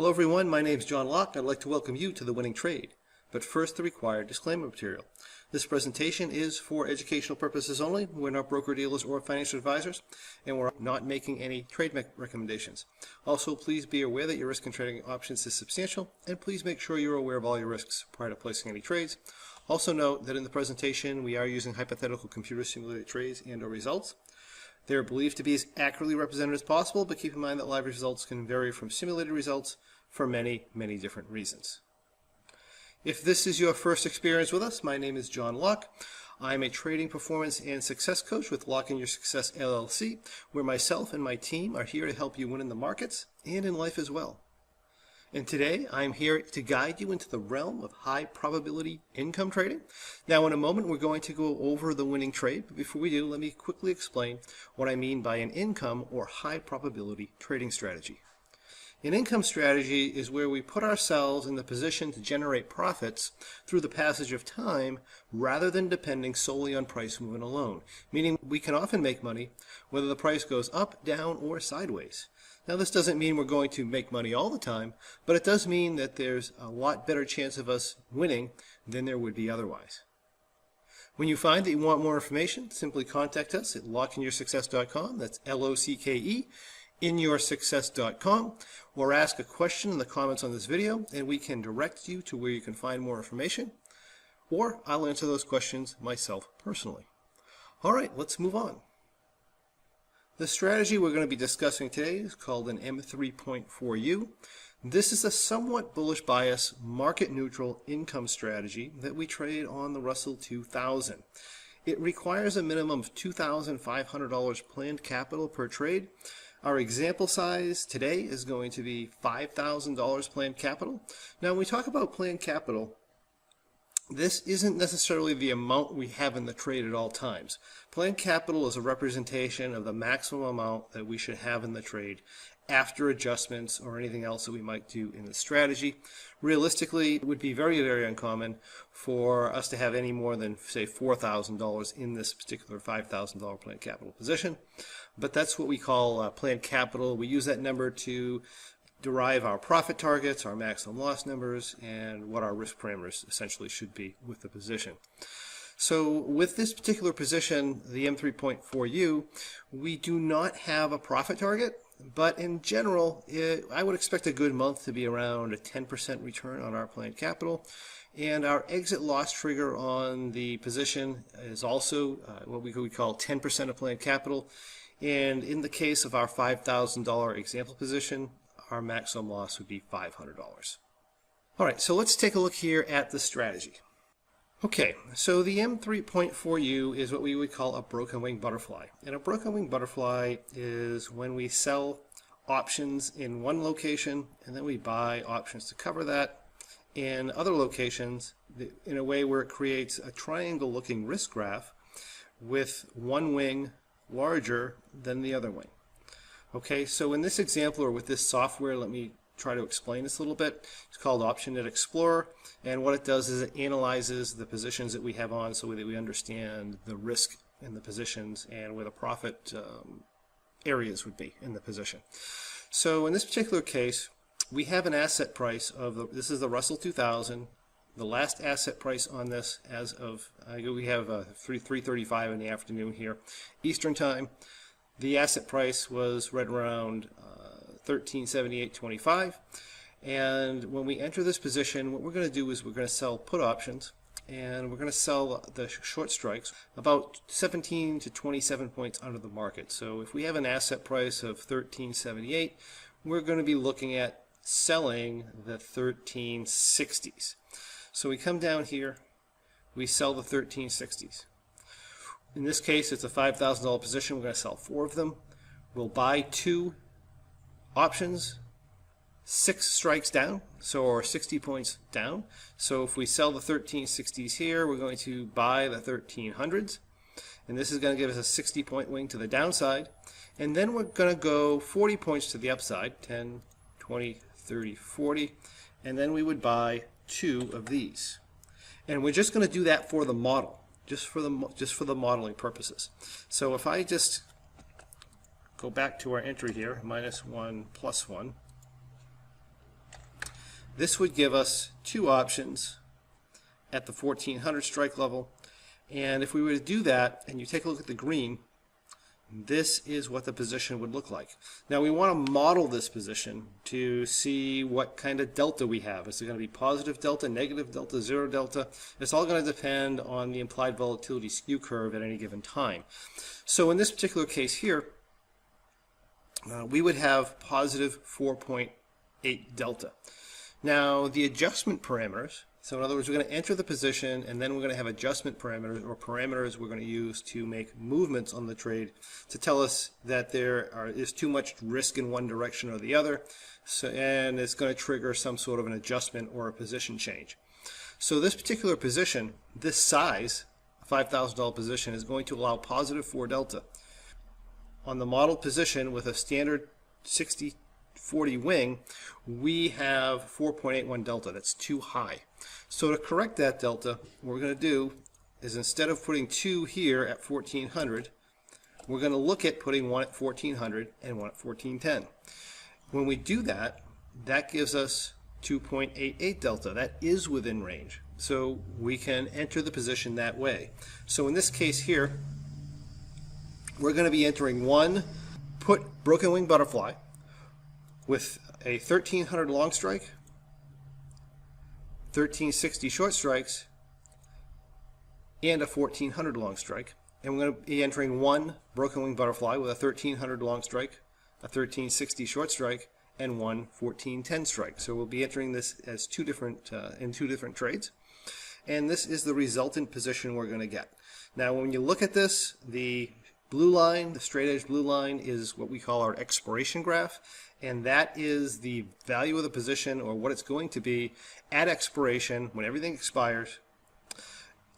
Hello everyone, my name is John Locke. I'd like to welcome you to The Winning Trade. But first, the required disclaimer material. This presentation is for educational purposes only. We're not broker-dealers or financial advisors, and we're not making any trade recommendations. Also, please be aware that your risk in trading options is substantial, and please make sure you're aware of all your risks prior to placing any trades. Also note that in the presentation, we are using hypothetical computer simulated trades and/or results. They're believed to be as accurately represented as possible, but keep in mind that live results can vary from simulated results for many, many different reasons. If this is your first experience with us, my name is John Locke. I'm a trading performance and success coach with Lock in Your Success LLC, where myself and my team are here to help you win in the markets and in life as well. And today I'm here to guide you into the realm of high probability income trading. Now in a moment we're going to go over the winning trade, but before we do, let me quickly explain what I mean by an income or high probability trading strategy. An income strategy is where we put ourselves in the position to generate profits through the passage of time rather than depending solely on price movement alone, meaning we can often make money whether the price goes up, down, or sideways. Now this doesn't mean we're going to make money all the time, but it does mean that there's a lot better chance of us winning than there would be otherwise. When you find that you want more information, simply contact us at lockinyoursuccess.com. That's L-O-C-K-E. inyoursuccess.com, or ask a question in the comments on this video and we can direct you to where you can find more information, or I'll answer those questions myself personally. Alright, let's move on. The strategy we're going to be discussing today is called an M3.4U. This is a somewhat bullish bias, market neutral income strategy that we trade on the Russell 2000. It requires a minimum of $2,500 planned capital per trade. Our example size today is going to be $5,000 planned capital. Now when we talk about planned capital, this isn't necessarily the amount we have in the trade at all times. Planned capital is a representation of the maximum amount that we should have in the trade after adjustments or anything else that we might do in the strategy. Realistically, it would be very, very uncommon for us to have any more than, say, $4,000 in this particular $5,000 planned capital position. But that's what we call planned capital. We use that number to derive our profit targets, our maximum loss numbers, and what our risk parameters essentially should be with the position. So with this particular position, the M3.4U, we do not have a profit target, but in general, I would expect a good month to be around a 10% return on our planned capital. And our exit loss trigger on the position is also what we could call 10% of planned capital. And in the case of our $5,000 example position, our maximum loss would be $500. All right, so let's take a look here at the strategy. Okay, so the M3.4U is what we would call a broken wing butterfly. And a broken wing butterfly is when we sell options in one location and then we buy options to cover that in other locations in a way where it creates a triangle looking risk graph with one wing larger than the other wing. Okay, so in this example or with this software, let me try to explain this a little bit. It's called OptionNet Explorer, and what it does is it analyzes the positions that we have on so that we understand the risk in the positions and where the profit areas would be in the position. So in this particular case, we have an asset price of, this is the Russell 2000. The last asset price on this as of, we have 3:35 in the afternoon here, Eastern Time. The asset price was right around 1378.25, and when we enter this position, what we're going to do is we're going to sell put options, and we're going to sell the short strikes about 17 to 27 points under the market. So if we have an asset price of 1378, we're going to be looking at selling the 1360s. So we come down here, we sell the 1360s. In this case, it's a $5,000 position. We're going to sell 4 of them. We'll buy 2 options, 6 strikes down, so or 60 points down. So if we sell the 1360s here, we're going to buy the 1300s. And this is going to give us a 60-point wing to the downside. And then we're going to go 40 points to the upside, 10, 20, 30, 40. And then we would buy 2 of these. And we're just going to do that for the model. Just for the modeling purposes. So if I just go back to our entry here, -1 + 1, This would give us two options at the 1400 strike level. And if we were to do that, and you take a look at the green, this is what the position would look like. Now we want to model this position to see what kind of delta we have. Is it going to be positive delta, negative delta, zero delta? It's all going to depend on the implied volatility skew curve at any given time. So in this particular case here, we would have positive 4.8 delta. Now the adjustment parameters, so in other words, we're going to enter the position and then we're going to have adjustment parameters, or parameters we're going to use to make movements on the trade to tell us that there is too much risk in one direction or the other, and it's going to trigger some sort of an adjustment or a position change. So this particular position, this size, $5,000 position, is going to allow positive 4 delta. On the modeled position with a standard 60-40 wing, we have 4.81 delta. That's too high. So to correct that delta, what we're going to do is, instead of putting 2 here at 1400, we're going to look at putting 1 at 1400 and 1 at 1410. When we do that, that gives us 2.88 delta. That is within range. So we can enter the position that way. So in this case here, we're going to be entering one put broken wing butterfly with a 1300 long strike, 1360 short strikes, and a 1400 long strike. And we're going to be entering one broken wing butterfly with a 1300 long strike, a 1360 short strike, and one 1410 strike. So we'll be entering this as in two different trades. And this is the resultant position we're going to get. Now when you look at this, the blue line, the straight edge blue line, is what we call our expiration graph, and that is the value of the position, or what it's going to be at expiration when everything expires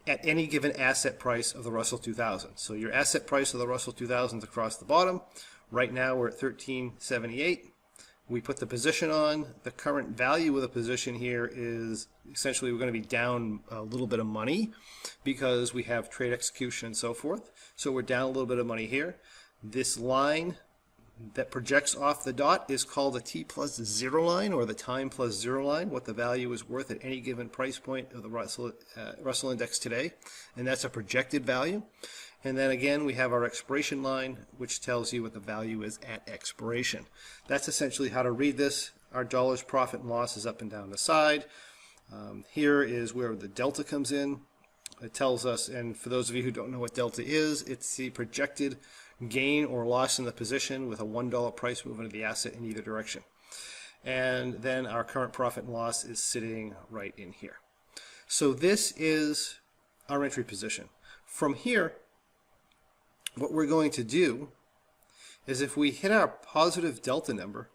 at any given asset price of the Russell 2000. So your asset price of the Russell 2000 is across the bottom. Right now we're at 1378. We put the position on. The current value of the position here is essentially we're going to be down a little bit of money because we have trade execution and so forth. So we're down a little bit of money here. This line that projects off the dot is called a T plus 0 line, or the time plus 0 line, what the value is worth at any given price point of the Russell Index today. And that's a projected value. And then again, we have our expiration line, which tells you what the value is at expiration. That's essentially how to read this. Our dollars profit and loss is up and down the side. Here is where the delta comes in. It tells us, and for those of you who don't know what delta is, it's the projected gain or loss in the position with a $1 price movement of the asset in either direction. And then our current profit and loss is sitting right in here. So this is our entry position. From here, what we're going to do is, if we hit our positive delta number,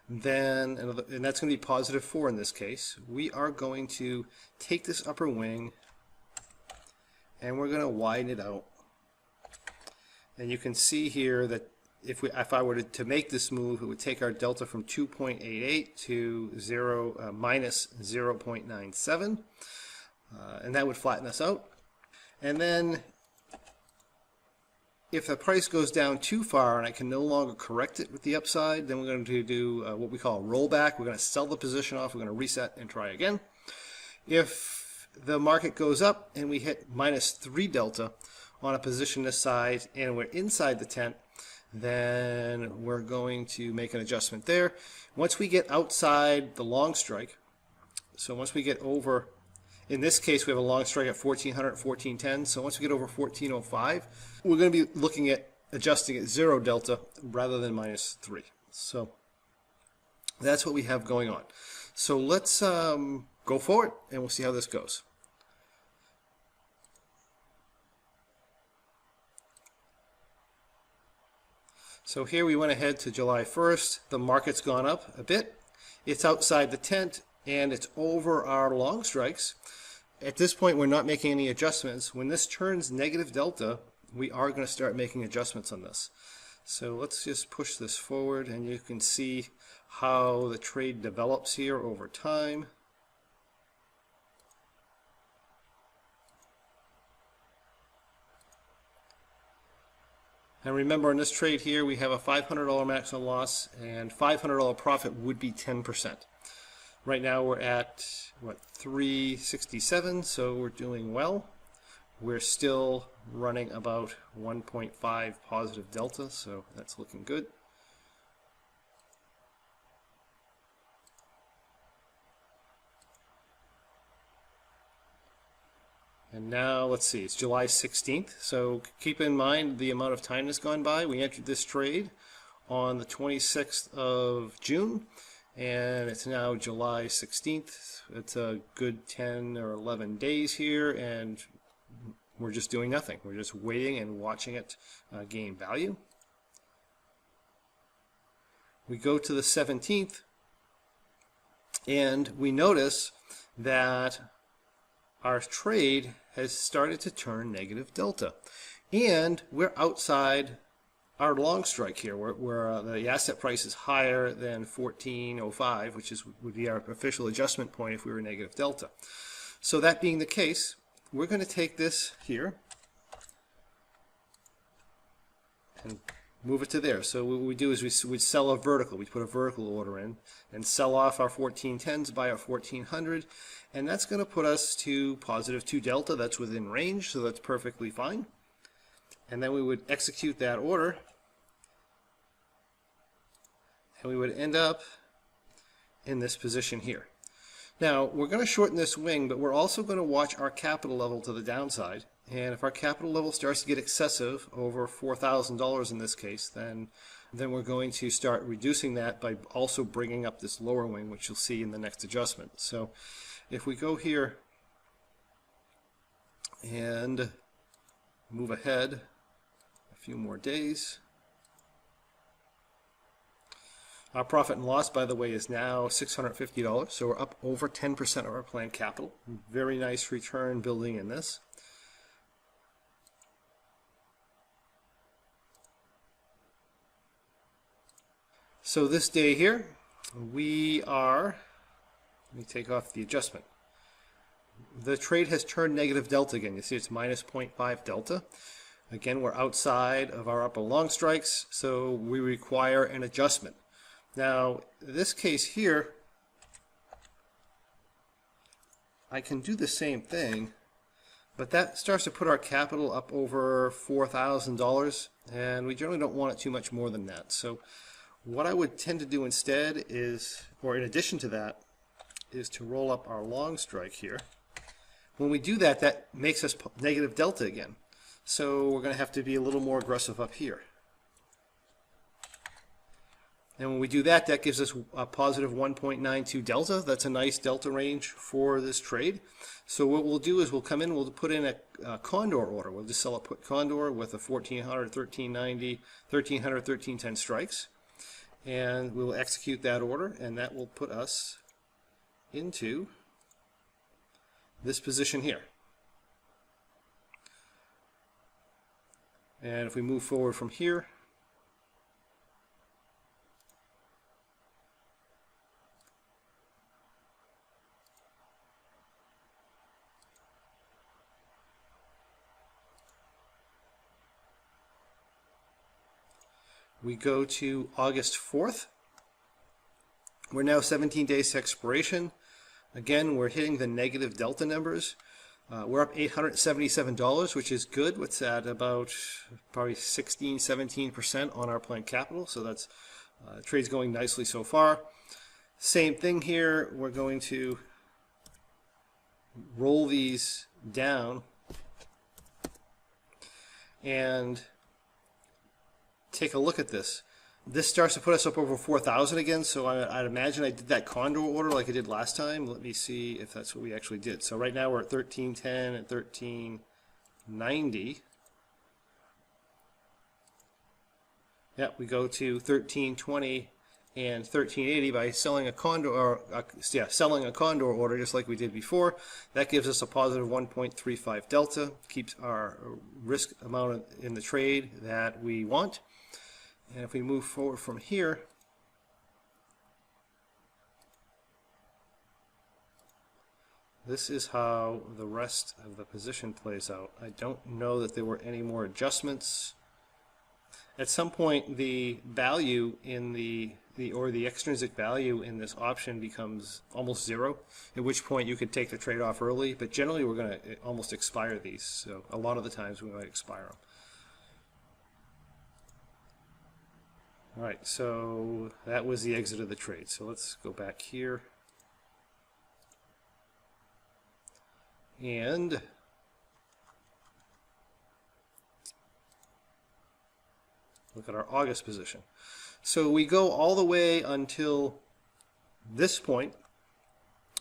then, and that's going to be positive 4 in this case, we are going to take this upper wing and we're going to widen it out. And you can see here that if I were to make this move, it would take our delta from 2.88 to minus 0.97, and that would flatten us out. And then if the price goes down too far and I can no longer correct it with the upside, then we're going to do what we call a rollback. We're going to sell the position off. We're going to reset and try again. If the market goes up and we hit minus 3 delta on a position this size and we're inside the tent, then we're going to make an adjustment there. Once we get outside the long strike, so once we get over, in this case we have a long strike at 1400, 1410, so once we get over 1405, we're going to be looking at adjusting at 0 delta rather than minus 3. So that's what we have going on. So let's go forward and we'll see how this goes. So here we went ahead to July 1st. The market's gone up a bit. It's outside the tent and it's over our long strikes. At this point, we're not making any adjustments. When this turns negative delta, we are going to start making adjustments on this. So let's just push this forward and you can see how the trade develops here over time. And remember, in this trade here, we have a $500 maximum loss, and $500 profit would be 10%. Right now we're at, what, 367, so we're doing well. We're still running about 1.5 positive delta, so that's looking good. And now, let's see, it's July 16th, so keep in mind the amount of time has gone by. We entered this trade on the 26th of June, and it's now July 16th. It's a good 10 or 11 days here, and we're just doing nothing. We're just waiting and watching it gain value. We go to the 17th, and we notice that our trade has started to turn negative delta. And we're outside our long strike here, where the asset price is higher than 14.05, which would be our official adjustment point if we were negative delta. So that being the case, we're going to take this here and move it to there. So what we do is we'd sell a vertical. We put a vertical order in and sell off our 1410s, buy our 1400, and that's going to put us to positive 2 delta. That's within range, so that's perfectly fine. And then we would execute that order, and we would end up in this position here. Now, we're going to shorten this swing, but we're also going to watch our capital level to the downside. And if our capital level starts to get excessive, over $4,000 in this case, then we're going to start reducing that by also bringing up this lower wing, which you'll see in the next adjustment. So if we go here and move ahead a few more days, our profit and loss, by the way, is now $650, so we're up over 10% of our planned capital. Very nice return building in this. So this day here, we are, let me take off the adjustment. The trade has turned negative delta again. You see it's minus 0.5 delta. Again, we're outside of our upper long strikes, so we require an adjustment. Now, this case here, I can do the same thing, but that starts to put our capital up over $4,000, and we generally don't want it too much more than that. So what I would tend to do instead is, or in addition to that, is to roll up our long strike here. When we do that, that makes us negative delta again. So we're going to have to be a little more aggressive up here. And when we do that, that gives us a positive 1.92 delta. That's a nice delta range for this trade. So what we'll do is we'll come in, we'll put in a condor order. We'll just sell a put condor with a 1400, 1390, 1300, 1310 strikes. And we'll execute that order, and that will put us into this position here. And if we move forward from here, we go to August 4th. We're now 17 days to expiration. Again, we're hitting the negative delta numbers. We're up $877, which is good. What's that? About probably 16, 17% on our planned capital. So that's trade's going nicely so far. Same thing here. We're going to roll these down and take a look at this. This starts to put us up over 4,000 again, so I'd imagine I did that condor order like I did last time. Let me see if that's what we actually did. So right now we're at 1310 and 1390. Yeah, we go to 1320 and 1380 by selling a condor, or selling a condor order just like we did before. That gives us a positive 1.35 delta, keeps our risk amount in the trade that we want. And if we move forward from here, this is how the rest of the position plays out. I don't know that there were any more adjustments. At some point, the value in the the extrinsic value in this option becomes almost zero, at which point you could take the trade off early, but generally we're going to almost expire these, so a lot of the times we might expire them. Alright, so that was the exit of the trade. So let's go back here and look at our August position. So we go all the way until this point,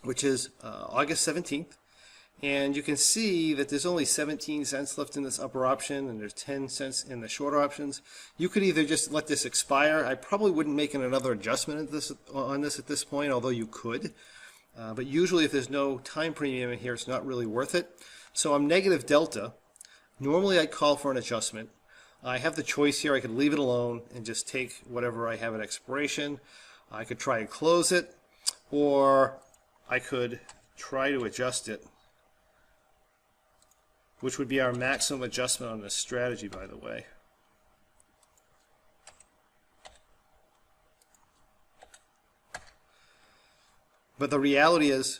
which is August 17th. And you can see that there's only 17 cents left in this upper option, and there's 10 cents in the shorter options. You could either just let this expire. I probably wouldn't make another adjustment on this at this point, although you could. But usually if there's no time premium in here, it's not really worth it. So I'm negative delta. Normally I'd call for an adjustment. I have the choice here. I could leave it alone and just take whatever I have at expiration. I could try and close it, or I could try to adjust it, which would be our maximum adjustment on this strategy, by the way. But the reality is,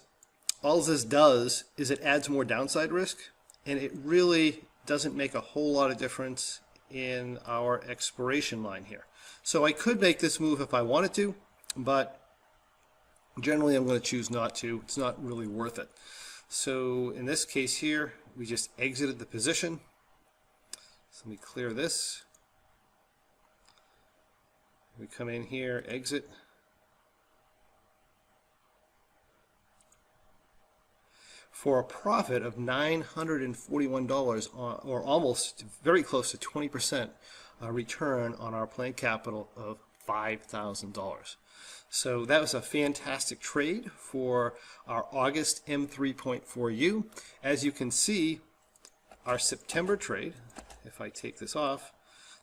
all this does is it adds more downside risk, and it really doesn't make a whole lot of difference in our expiration line here. So I could make this move if I wanted to, but generally I'm going to choose not to. It's not really worth it. So in this case here, we just exited the position. So let me clear this. We come in here, exit. For a profit of $941, or almost very close to 20% return on our planned capital of $5,000. So that was a fantastic trade for our August M3.4U. As you can see, our September trade, if I take this off,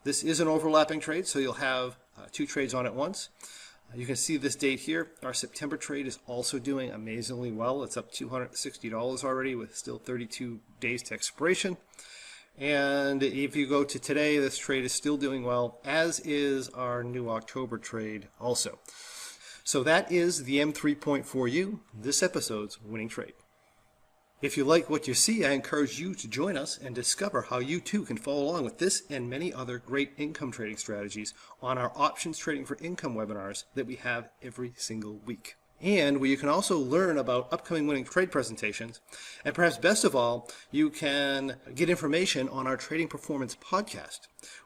this is an overlapping trade, so you'll have two trades on at once. You can see this date here. Our September trade is also doing amazingly well. It's up $260 already with still 32 days to expiration. And if you go to today, this trade is still doing well, as is our new October trade also. So that is the M3.4U, this episode's winning trade. If you like what you see, I encourage you to join us and discover how you too can follow along with this and many other great income trading strategies on our Options Trading for Income webinars that we have every single week. And where you can also learn about upcoming winning trade presentations. And perhaps best of all, you can get information on our Trading Performance podcast,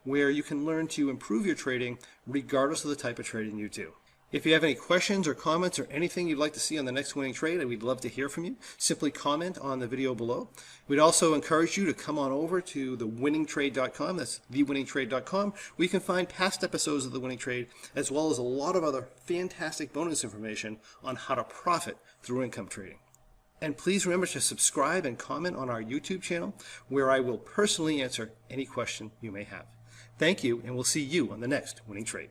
where you can learn to improve your trading regardless of the type of trading you do. If you have any questions or comments or anything you'd like to see on the next winning trade, we'd love to hear from you. Simply comment on the video below. We'd also encourage you to come on over to thewinningtrade.com. That's thewinningtrade.com, where you can find past episodes of The Winning Trade, as well as a lot of other fantastic bonus information on how to profit through income trading. And please remember to subscribe and comment on our YouTube channel, where I will personally answer any question you may have. Thank you, and we'll see you on the next winning trade.